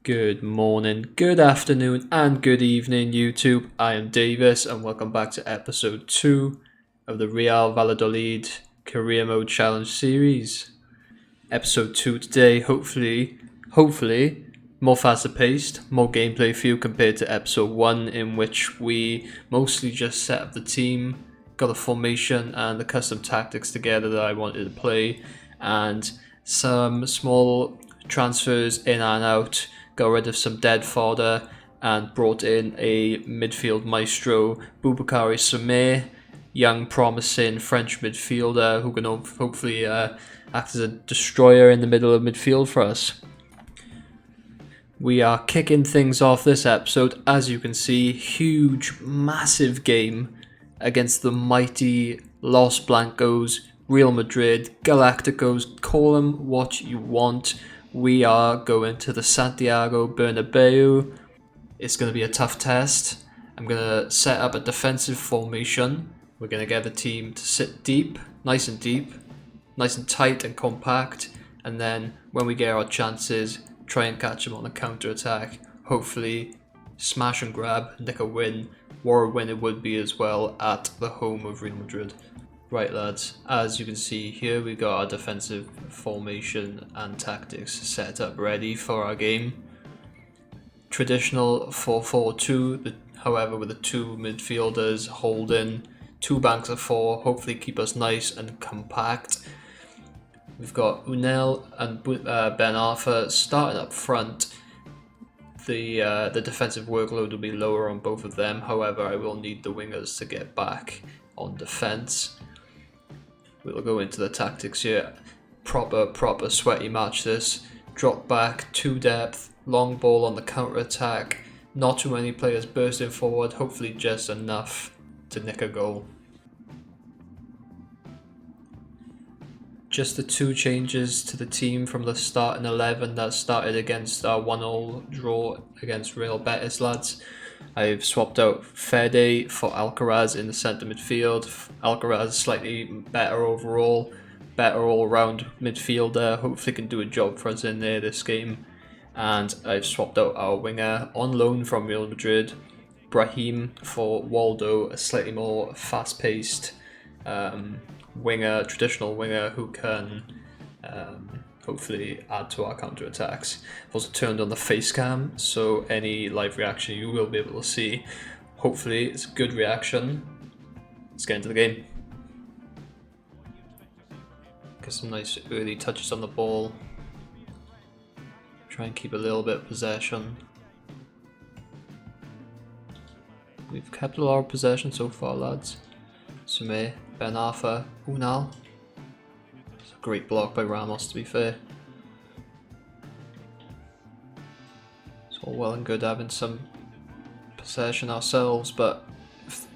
Good morning, good afternoon, and good evening, YouTube. I am Davis, and welcome back to episode 2 of the Real Valladolid Career Mode Challenge series. Episode 2 today, hopefully, more faster paced, more gameplay feel compared to episode 1, in which we mostly just set up the team, got a formation and the custom tactics together that I wanted to play, and some small transfers in and out, got rid of some dead fodder, and brought in a midfield maestro, Boubacar Samir, young promising French midfielder who can hopefully act as a destroyer in the middle of midfield for us. We are kicking things off this episode, as you can see, huge, massive game against the mighty Los Blancos, Real Madrid, Galacticos, call them what you want. We are going to the Santiago Bernabeu. It's going to be a tough test. I'm going to set up a defensive formation. We're going to get the team to sit deep, nice and tight and compact. And then when we get our chances, try and catch them on a counter-attack. Hopefully smash and grab, nick a win. Or a win it would be as well at the home of Real Madrid. Right lads, as you can see here, we got our defensive formation and tactics set up ready for our game. Traditional 4-4-2, however with the two midfielders holding, two banks of four, hopefully keep us nice and compact. We've got Unel and Ben Arthur starting up front. The defensive workload will be lower on both of them, however I will need the wingers to get back on defence. We'll go into the tactics here. Proper sweaty match this. Drop back, to depth, long ball on the counter attack. Not too many players bursting forward, hopefully just enough to nick a goal. Just the two changes to the team from the starting 11 that started against our 1-1 draw against Real Betis lads. I've swapped out Fede for Alcaraz in the centre midfield. Alcaraz slightly better overall, better all-round midfielder. Hopefully can do a job for us in there this game. And I've swapped out our winger on loan from Real Madrid, Brahim, for Waldo, a slightly more fast-paced winger, traditional winger who can hopefully add to our counter-attacks. I've also turned on the face cam, so any live reaction you will be able to see. Hopefully it's a good reaction. Let's get into the game. Get some nice early touches on the ball. Try and keep a little bit of possession. We've kept a lot of possession so far lads. Sume, Ben Arthur, Unal. It's a great block by Ramos to be fair. It's all well and good having some possession ourselves, but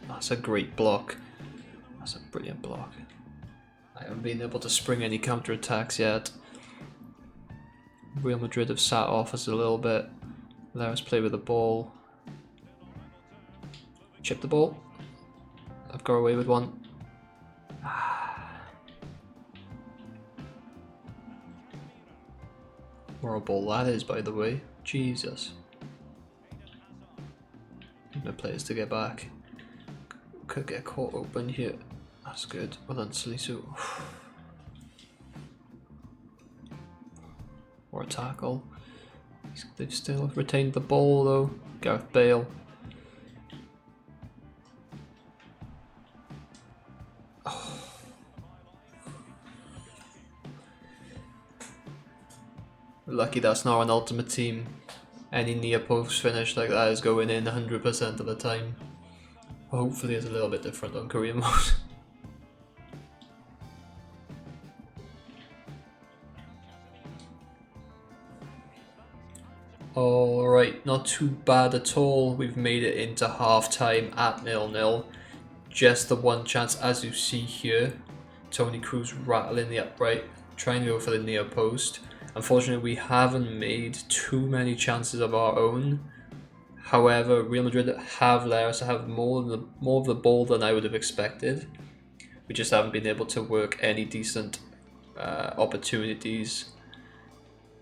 that's a great block. That's a brilliant block. I haven't been able to spring any counter-attacks yet. Real Madrid have sat off us a little bit. Let us play with the ball. Chip the ball. I've got away with one. What a ball that is, by the way. Jesus. No players to get back. Could get caught open here. That's good. Well done, Salisu. Or a tackle. They've still retained the ball though. Gareth Bale. Lucky that's not an ultimate team. Any near post finish like that is going in 100% of the time. Hopefully it's a little bit different on career mode. Alright, not too bad at all. We've made it into half time at 0-0. Just the one chance, as you see here. Toni Kroos rattling the upright, trying to go for the near post. Unfortunately, we haven't made too many chances of our own. However, Real Madrid have let us have more of the ball than I would have expected. We just haven't been able to work any decent opportunities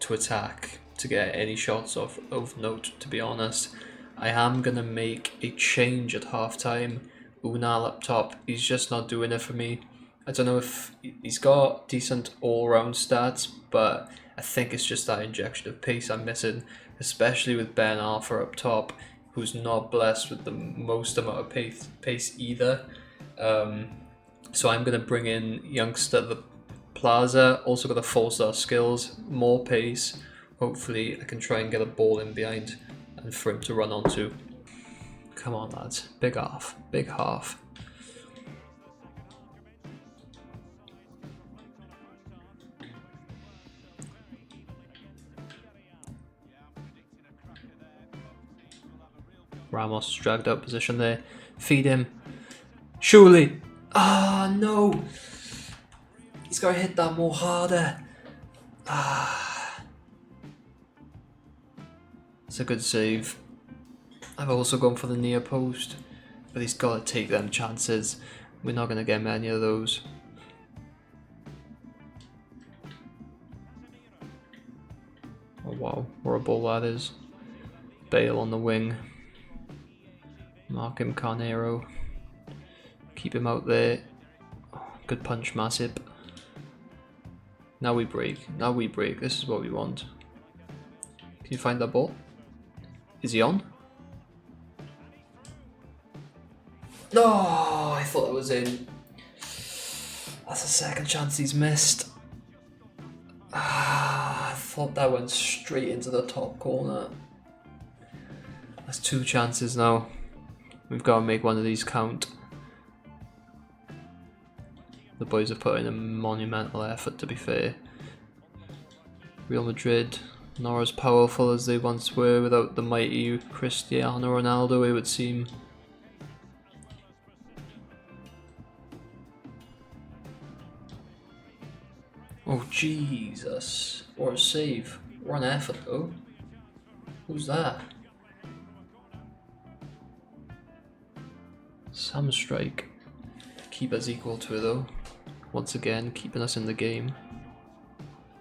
to attack to get any shots of note, to be honest. I am going to make a change at halftime. Unal up top, he's just not doing it for me. I don't know if he's got decent all-round stats, but I think it's just that injection of pace I'm missing, especially with Ben Arthur up top, who's not blessed with the most amount of pace either. So I'm going to bring in youngster the Plaza, also got the 4-star skills, more pace. Hopefully I can try and get a ball in behind and for him to run onto. Come on lads, big half, big half. Ramos dragged out position there. Feed him. Surely. Ah, no. He's got to hit that more harder. Ah. It's a good save. I've also gone for the near post, but he's got to take them chances. We're not going to get many of those. Oh wow, what a ball that is. Bale on the wing. Mark him, Carnero. Keep him out there. Oh, good punch, Masip. Now we break. Now we break. This is what we want. Can you find that ball? Is he on? No, I thought that was in. That's the second chance he's missed. I thought that went straight into the top corner. That's 2 chances now. We've got to make one of these count. The boys have put in a monumental effort, to be fair. Real Madrid, not as powerful as they once were without the mighty Cristiano Ronaldo, it would seem. Oh Jesus, what a save. What an effort though. Who's that? Some strike. Keep us equal to it though. Once again, keeping us in the game.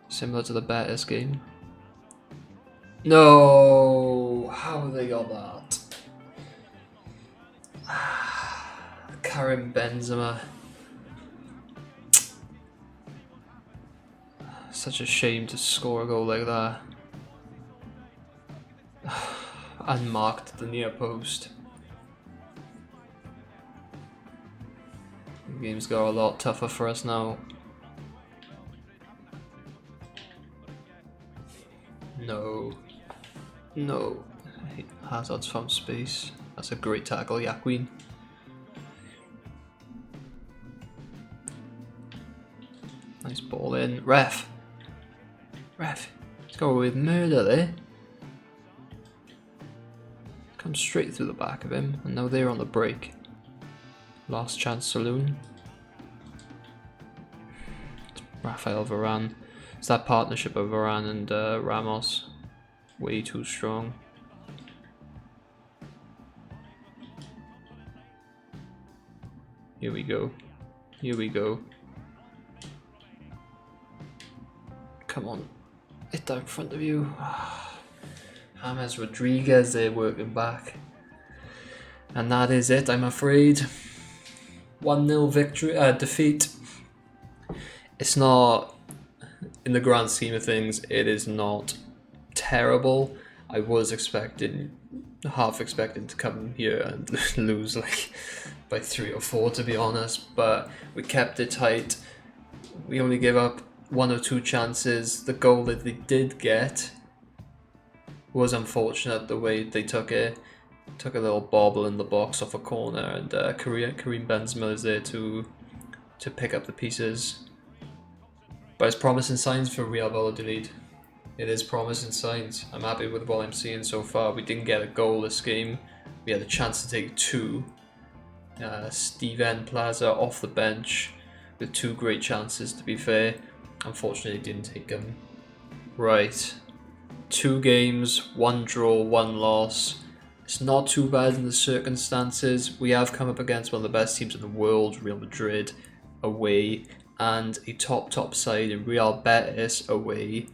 Similar to the Betis game. No! How have they got that? Karim Benzema. Such a shame to score a goal like that. Unmarked at the near post. The game's got a lot tougher for us now. No. No. Hazard's found space. That's a great tackle, Yaquin. Nice ball in. Ref! Let's go with murder there. Comes straight through the back of him, and now they're on the break. Last chance saloon. Rafael Varane. It's that partnership of Varane and Ramos. Way too strong. Here we go. Here we go. Come on. Hit that in front of you. James Rodriguez there working back. And that is it, I'm afraid. 1-0 victory, defeat. It's not, in the grand scheme of things, it is not terrible. I was half expecting to come here and lose like by 3 or 4 to be honest, but we kept it tight. We only gave up 1 or 2 chances. The goal that they did get was unfortunate the way they took it. Took a little bobble in the box off a corner, and Karim Benzema is there to pick up the pieces. But it's promising signs for Real Valladolid. It is promising signs. I'm happy with what I'm seeing so far. We didn't get a goal this game. We had a chance to take 2. Steven Plaza off the bench with 2 great chances, to be fair. Unfortunately, didn't take them. Right. 2 games, 1 draw, 1 loss. It's not too bad in the circumstances. We have come up against one of the best teams in the world, Real Madrid, away, and a top side in Real Betis away.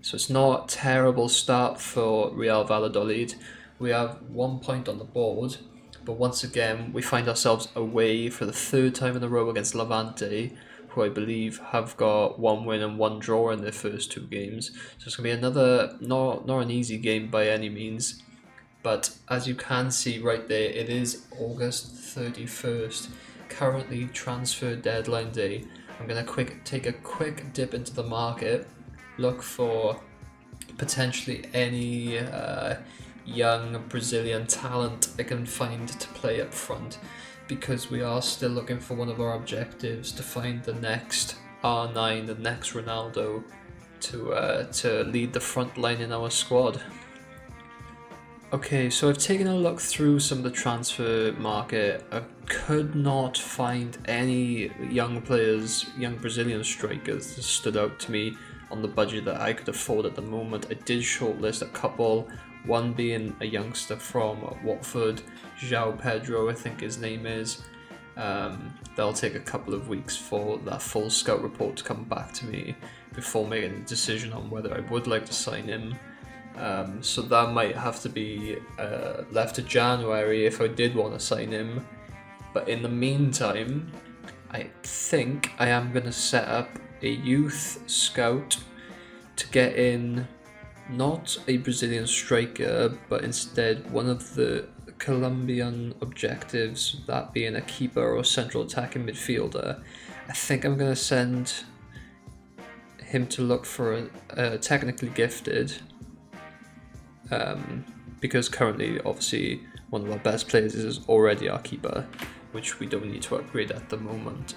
So it's not a terrible start for Real Valladolid. We have 1 point on the board, but once again we find ourselves away for the third time in a row against Levante, who I believe have got 1 win and 1 draw in their first 2 games. So it's going to be another, not an easy game by any means, but as you can see right there, it is August 31st, currently transfer deadline day. I'm going to take a quick dip into the market, look for potentially any young Brazilian talent I can find to play up front, because we are still looking for one of our objectives to find the next R9, the next Ronaldo, to lead the front line in our squad. Okay, so I've taken a look through some of the transfer market. I could not find any young players, young Brazilian strikers that stood out to me on the budget that I could afford at the moment. I did shortlist a couple, one being a youngster from Watford, João Pedro I think his name is. That'll take a couple of weeks for that full scout report to come back to me before making a decision on whether I would like to sign him. So that might have to be left to January if I did want to sign him. But in the meantime, I think I am going to set up a youth scout to get in not a Brazilian striker, but instead one of the Colombian objectives, that being a keeper or central attacking midfielder. I think I'm going to send him to look for a technically gifted, because currently obviously one of our best players is already our keeper, which we don't need to upgrade at the moment.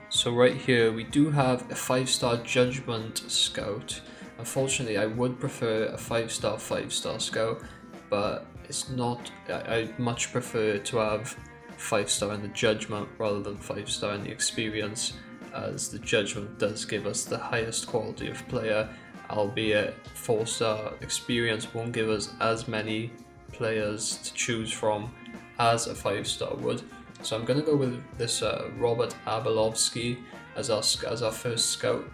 So right here we do have a 5-star judgment scout. Unfortunately I would prefer a 5-star scout, but it's not, I much prefer to have 5-star in the judgment rather than 5-star in the experience, as the judgment does give us the highest quality of player, albeit 4-star experience won't give us as many players to choose from as a 5-star would. So I'm going to go with this Robert Abelovsky as our first scout,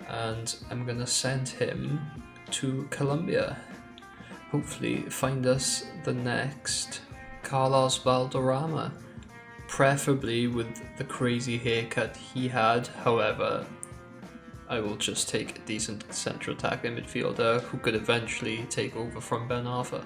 and I'm going to send him to Colombia. Hopefully find us the next Carlos Valderrama, preferably with the crazy haircut he had. However, I will just take a decent central attacking midfielder who could eventually take over from Ben Arfa.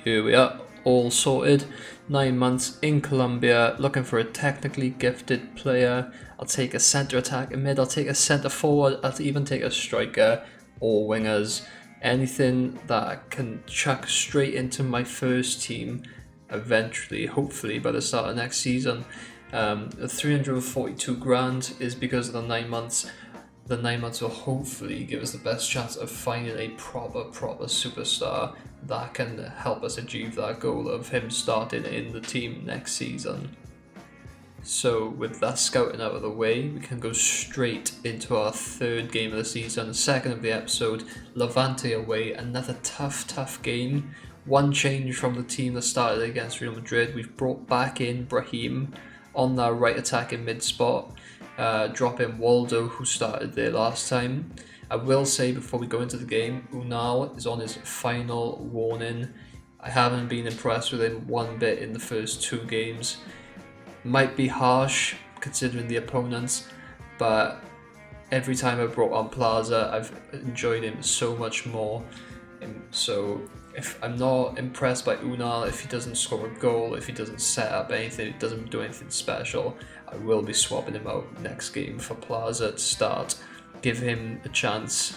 Here we are, all sorted. 9 months in Colombia, looking for a technically gifted player. I'll take a centre attacking mid, I'll take a centre forward, I'll even take a striker or wingers. Anything that I can chuck straight into my first team eventually, hopefully by the start of next season. 342 grand is because of the 9 months. The 9 months will hopefully give us the best chance of finding a proper superstar that can help us achieve that goal of him starting in the team next season. So with that scouting out of the way, we can go straight into our third game of the season, the second of the episode, Levante away. Another tough game. One change from the team that started against Real Madrid. We've brought back in Brahim on that right attacking mid spot. Drop in Waldo, who started there last time. I will say before we go into the game, Unal is on his final warning. I haven't been impressed with him one bit in the first 2 games. Might be harsh considering the opponents, but every time I brought on Plaza, I've enjoyed him so much more. So if I'm not impressed by Unal, if he doesn't score a goal, if he doesn't set up anything, doesn't do anything special, I will be swapping him out next game for Plaza to start. Give him a chance.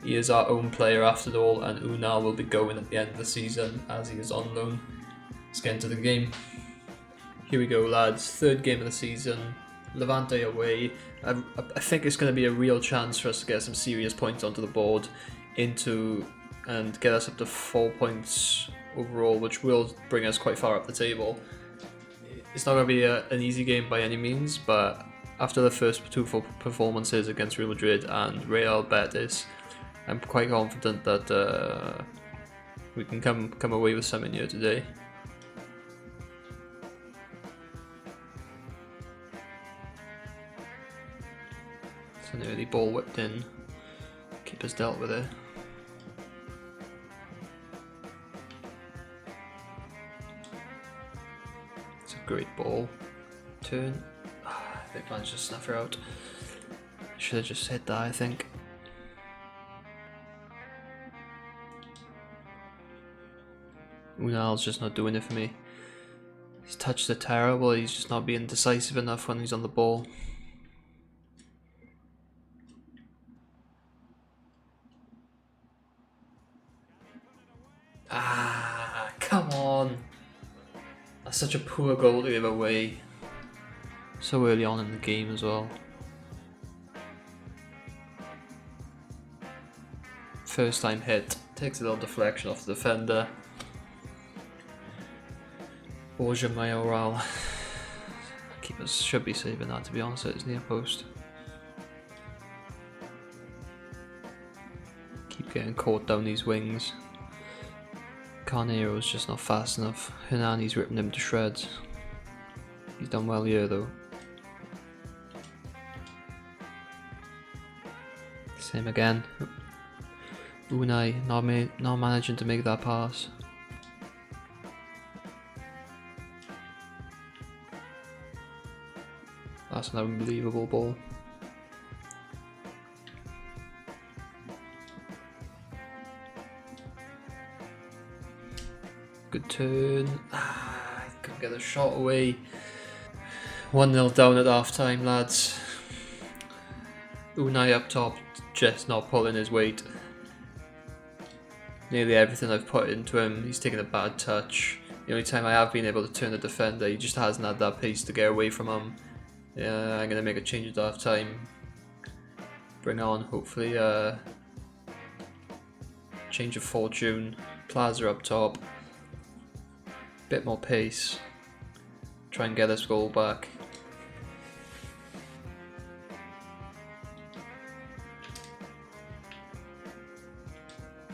He is our own player after all, and Unal will be going at the end of the season as he is on loan. Let's get into the game. Here we go, lads. Third game of the season. Levante away. I think it's going to be a real chance for us to get some serious points onto the board and get us up to 4 points overall, which will bring us quite far up the table. It's not going to be an easy game by any means, but after the first 2 performances against Real Madrid and Real Betis, I'm quite confident that we can come away with something here today. It's an early ball whipped in. keeper's dealt with it. It's a great ball. Turn. They managed to snuff her out. Should have just hit that, I think. Unal's just not doing it for me. His touches are terrible, he's just not being decisive enough when he's on the ball. Ah, come on. That's such a poor goal to give away. So early on in the game as well. First time hit, takes a little deflection off the defender. Borja Mayoral. Keepers should be saving that, to be honest. It's near post. Keep getting caught down these wings. Carnero's just not fast enough. Hernani's ripping him to shreds. He's done well here though. Same again. Unai not managing to make that pass. That's an unbelievable ball. Good turn. I couldn't get a shot away. 1-0 down at half time, lads. Unai up top, just not pulling his weight. Nearly everything I've put into him, he's taken a bad touch. The only time I have been able to turn the defender, he just hasn't had that pace to get away from him. Yeah, I'm going to make a change at half time. Bring on, hopefully, change of fortune. Plaza up top. Bit more pace. Try and get this goal back.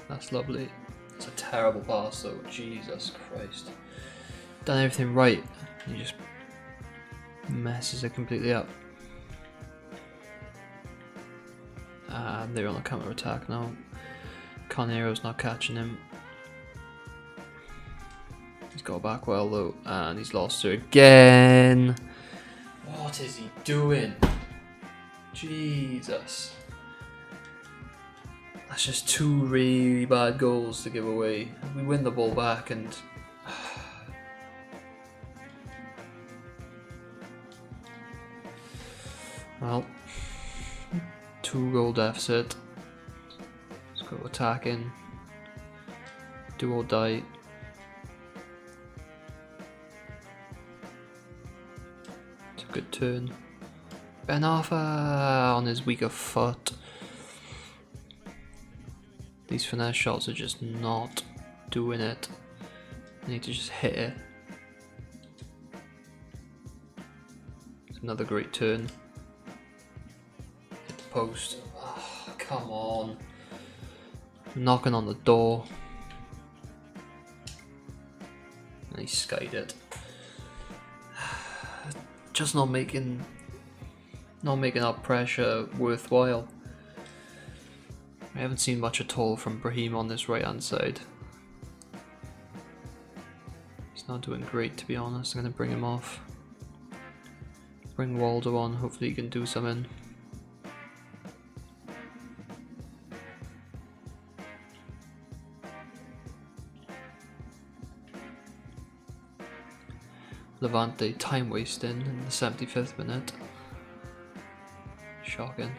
That's lovely. It's a terrible pass though, Jesus Christ. Done everything right, he just messes it completely up. And they're on the counter attack now. Carnero's not catching him. He's got back well though, and he's lost her again. What is he doing? Jesus. That's just two really bad goals to give away. We win the ball back and... well, 2-goal deficit. Let's go attacking. Do or die. It's a good turn. Ben Arfa on his weaker foot. These finesse shots are just not doing it. I need to just hit it. It's another great turn. Hit the post. Oh, come on. Knocking on the door. And he skied it. Just not making our pressure worthwhile. I haven't seen much at all from Brahim on this right hand side. He's not doing great, to be honest. I'm going to bring him off. Bring Waldo on, hopefully he can do something. Levante time wasting in the 75th minute. Shocking.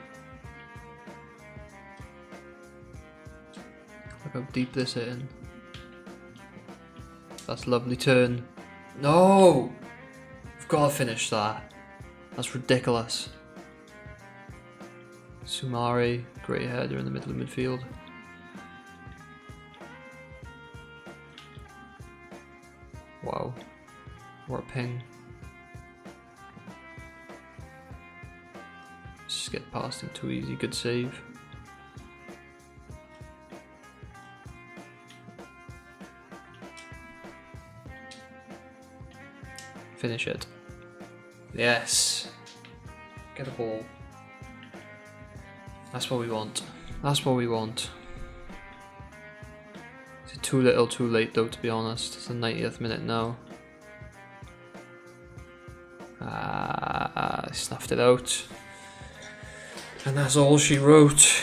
Look how deep this is in. That's a lovely turn. No! We've got to finish that. That's ridiculous. Sumari, great header in the middle of midfield. Wow. What a ping. Just get past him too easy, good save. Finish it. Yes. Get a ball. That's what we want. That's what we want. Is it too little, too late though, to be honest? It's the 90th minute now. I snuffed it out. And that's all she wrote.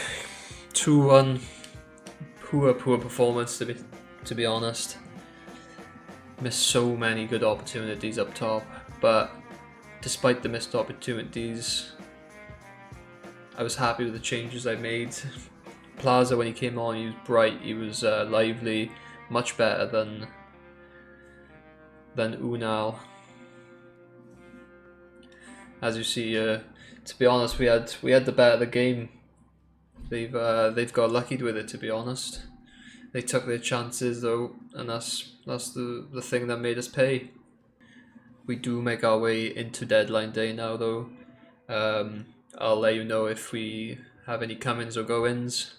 2-1. Poor performance, to be honest. Missed so many good opportunities up top, but despite the missed opportunities, I was happy with the changes I made. Plaza, when he came on, he was bright, he was lively, much better than Unal. As you see, to be honest, we had the better of the game. They've got lucky with it, to be honest. They took their chances though, and that's the thing that made us pay. We do make our way into deadline day now though. I'll let you know if we have any come-ins or go-ins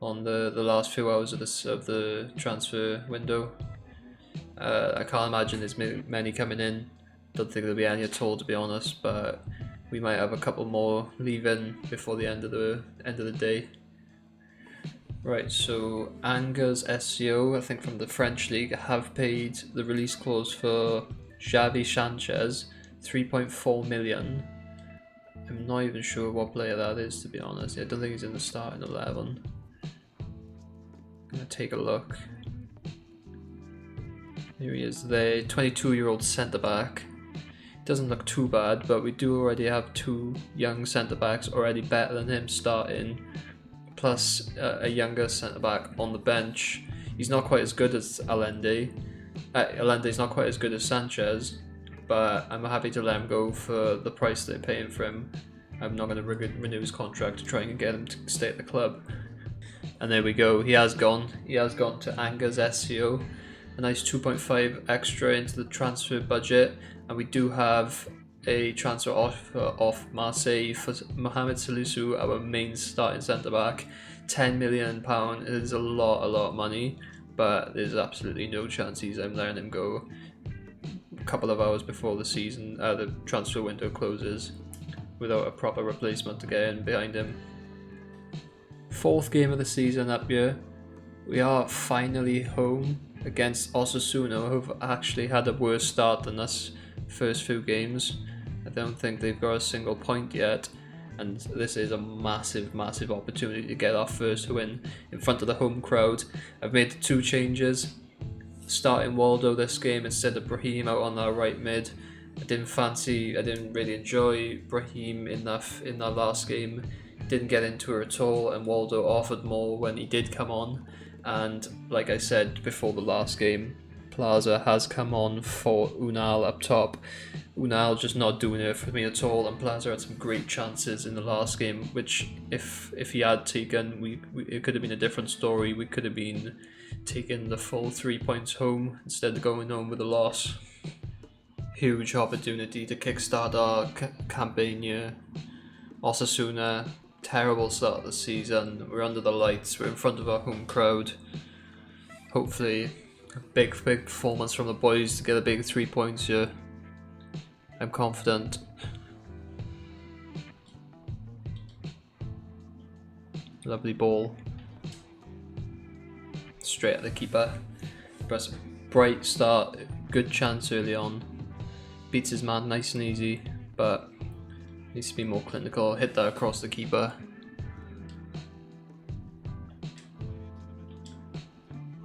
on the last few hours of the transfer window. I can't imagine there's many coming in. Don't think there'll be any at all, to be honest, but we might have a couple more leaving before the end of the day. Right, so Angers SCO, I think from the French league, have paid the release clause for Xavi Sanchez, 3.4 million. I'm not even sure what player that is, to be honest. I don't think he's in the starting 11. I'm gonna take a look. Here he is there, 22-year-old centre-back. Doesn't look too bad, but we do already have two young centre-backs already better than him starting, plus a younger centre-back on the bench. He's not quite as good as Allende. Allende's not quite as good as Sanchez, but I'm happy to let him go for the price they're paying for him. I'm not going to renew his contract to try and get him to stay at the club. And there we go, he has gone. He has gone to Angers SCO. A nice 2.5 extra into the transfer budget, and we do have a transfer offer off Marseille for Mohamed Salisu, our main starting centre-back. £10 million is a lot of money, but there's absolutely no chance I'm letting him go a couple of hours before the transfer window closes without a proper replacement to get in behind him. Fourth game of the season up here. We are finally home against Osasuna, who've actually had a worse start than us first few games. I don't think they've got a single point yet, and this is a massive opportunity to get our first win in front of the home crowd. I've made the two changes, starting Waldo this game instead of Brahim out on our right mid. I didn't really enjoy Brahim in that last game. Didn't get into her at all, and Waldo offered more when he did come on. And like I said before the last game, Plaza has come on for Unal up top. Unal just not doing it for me at all, and Plaza had some great chances in the last game, which if he had taken, it could have been a different story. We could have been taking the full 3 points home instead of going home with a loss. Huge opportunity to kickstart our campaign here. Osasuna, terrible start of the season. We're under the lights, we're in front of our home crowd. Hopefully a big performance from the boys to get a big 3 points here. I'm confident. Lovely ball. Straight at the keeper. Press bright start, good chance early on. Beats his man nice and easy, but needs to be more clinical. Hit that across the keeper.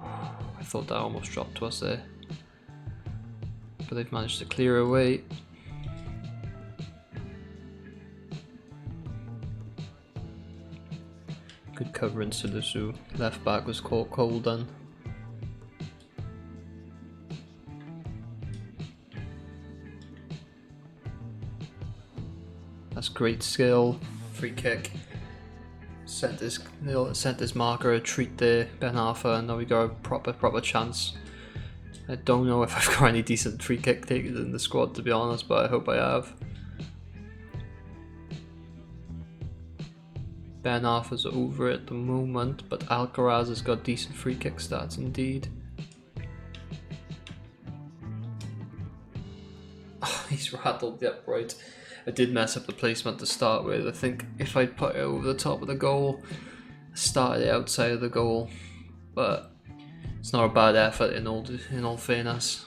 I thought that almost dropped to us there, but they've managed to clear away. Good covering, Salisu. Left back was caught cold done. That's great skill. Free kick. Sent this marker a treat there, Ben Arthur, and now we got a proper chance. I don't know if I've got any decent free kick takers in the squad, to be honest, but I hope I have. Ben Arthur's over at the moment, but Alcaraz has got decent free kick stats indeed. Oh, he's rattled the upright. I did mess up the placement to start with. I think if I'd put it over the top of the goal, started it outside of the goal, but it's not a bad effort in all fairness.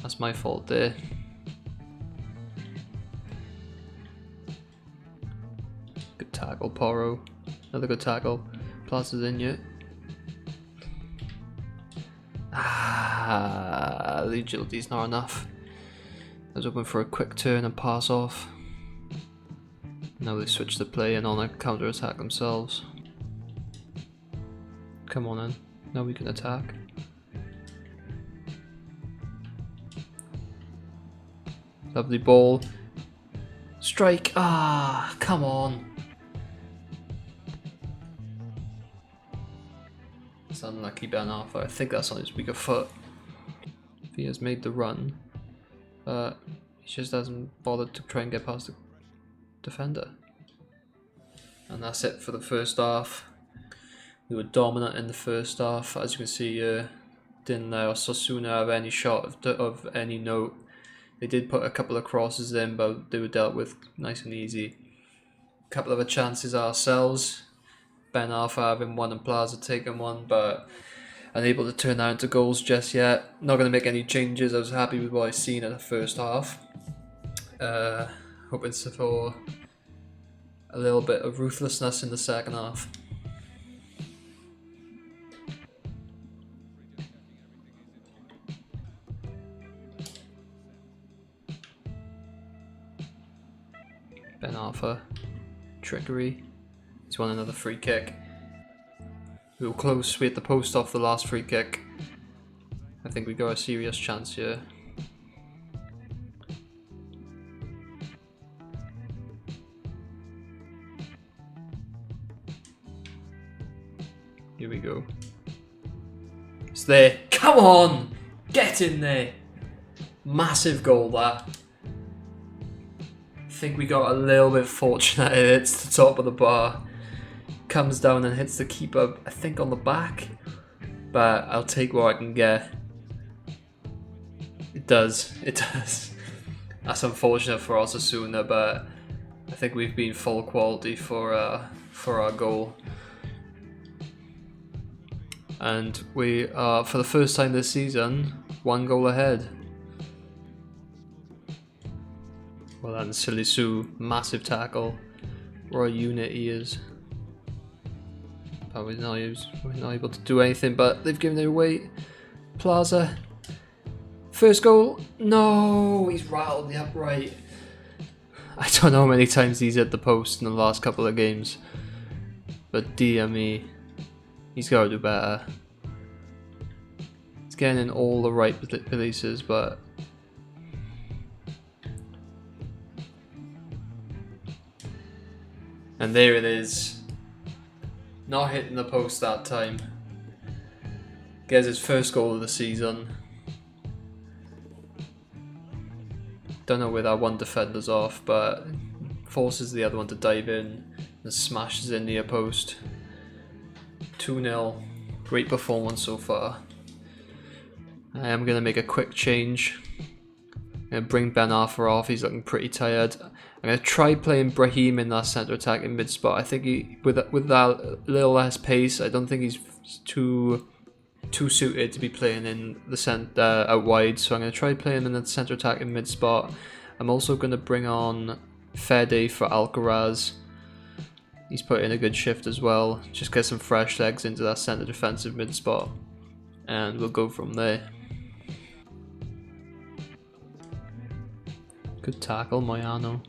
That's my fault there. Good tackle, Porro. Another good tackle. Plaza's in yet. The agility's not enough. I was hoping for a quick turn and pass off. Now they switch the play and on a counter attack themselves. Come on in. Now we can attack. Lovely ball. Strike. Ah, come on. It's unlucky Ben Arthur. I think that's on his weaker foot. He has made the run, but he just hasn't bothered to try and get past the defender. And that's it for the first half. We were dominant in the first half. As you can see, didn't let Osasuna have any shot of any note. They did put a couple of crosses in, but they were dealt with nice and easy. A couple of chances ourselves. Ben Arfa having one and Plaza taking one, but unable to turn that into goals just yet. Not going to make any changes. I was happy with what I've seen in the first half. Hoping for a little bit of ruthlessness in the second half. Ben Arfa, trickery. He's won another free kick. We were close. We hit the post off the last free kick. I think we got a serious chance here. Here we go. It's there. Come on! Get in there! Massive goal that. I think we got a little bit fortunate. It hits the top of the bar. Comes down and hits the keeper, I think on the back. But I'll take what I can get. It does. It does. That's unfortunate for Osasuna, but I think we've been full quality for our goal. And we are, for the first time this season, 1 goal ahead. Well done, Silisu, massive tackle. What a unit he is. But we're not able to do anything, but they've given it away. Plaza. First goal. No, he's rattled the upright. I don't know how many times he's hit the post in the last couple of games. But dear me, he's got to do better. He's getting in all the right places, but and there it is. Not hitting the post that time. Gets his first goal of the season. Don't know where that one defender's off, but forces the other one to dive in and smashes in near post. 2-0. Great performance so far. I am going to make a quick change. I'm going to bring Ben Arthur off. He's looking pretty tired. I'm going to try playing Brahim in that centre attack in mid spot. I think he, with that little less pace, I don't think he's too suited to be playing in the centre out wide. So I'm going to try playing in the centre attack in mid spot. I'm also going to bring on Fede for Alcaraz. He's put in a good shift as well. Just get some fresh legs into that centre defensive mid spot, and we'll go from there. Good tackle, Moyano.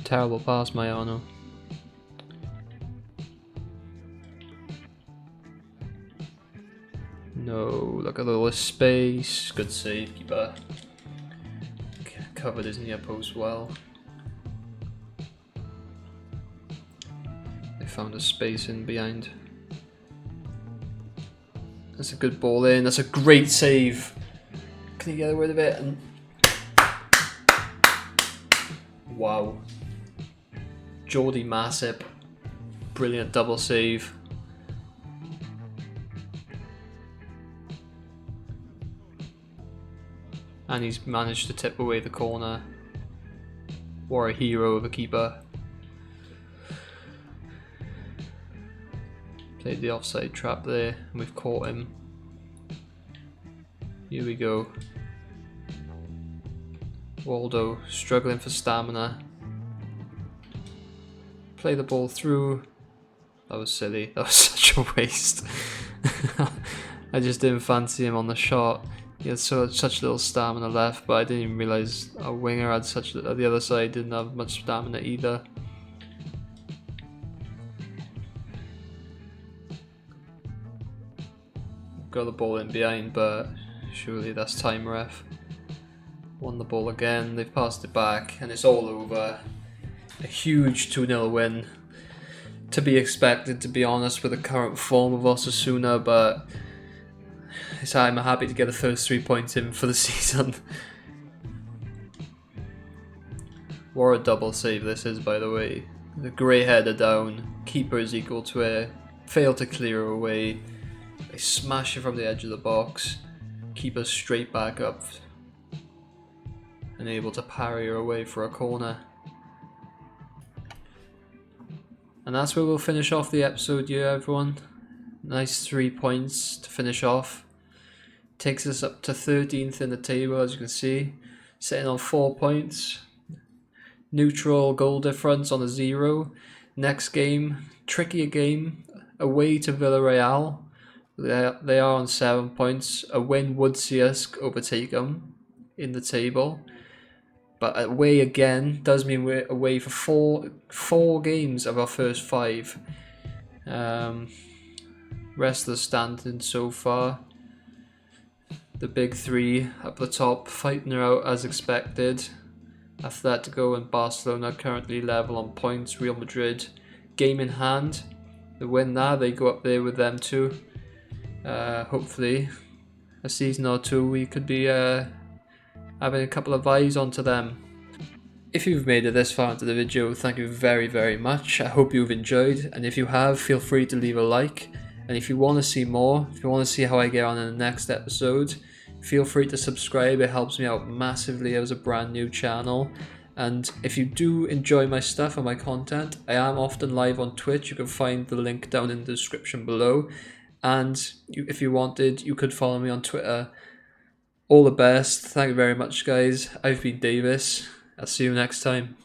Terrible pass, Moyano. No, look at all this space. Good save, keeper. Covered his near post well. They found a space in behind. That's a good ball in. That's a great save. Can he get rid of it? And wow. Jordi Masip. Brilliant double save. And he's managed to tip away the corner. What a hero of a keeper. Played the offside trap there, and we've caught him. Here we go. Waldo struggling for stamina. Play the ball through. That was silly. That was such a waste. I just didn't fancy him on the shot. He had such little stamina left, but I didn't even realise our winger had such. The other side didn't have much stamina either. Got the ball in behind, but surely that's time, ref. Won the ball again. They've passed it back, and it's all over. A huge 2-0 win. To be expected, to be honest, with the current form of Osasuna, but I'm happy to get the first 3 points in for the season. What a double save this is, by the way. The grey header down, keeper is equal to it, fail to clear away. They smash it from the edge of the box, keeper straight back up, and able to parry her away for a corner. And that's where we'll finish off the episode here, everyone. Nice 3 points to finish off. Takes us up to 13th in the table, as you can see. Sitting on 4 points. Neutral goal difference on a 0. Next game, trickier game. Away to Villarreal. They are on 7 points. A win would see us overtake them in the table. But away again does mean we're away for four games of our first 5. Rest of the standings so far. The big 3 up the top fighting her out as expected. Atletico and Barcelona currently level on points. Real Madrid game in hand. The win now, they go up there with them too. Hopefully a season or 2 we could be having a couple of eyes onto them. If you've made it this far into the video, thank you very, very much. I hope you've enjoyed, and if you have, feel free to leave a like. And if you want to see more, if you want to see how I get on in the next episode, feel free to subscribe. It helps me out massively as a brand new channel. And if you do enjoy my stuff and my content, I am often live on Twitch. You can find the link down in the description below. And if you wanted, you could follow me on Twitter. All the best. Thank you very much, guys. I've been Davis. I'll see you next time.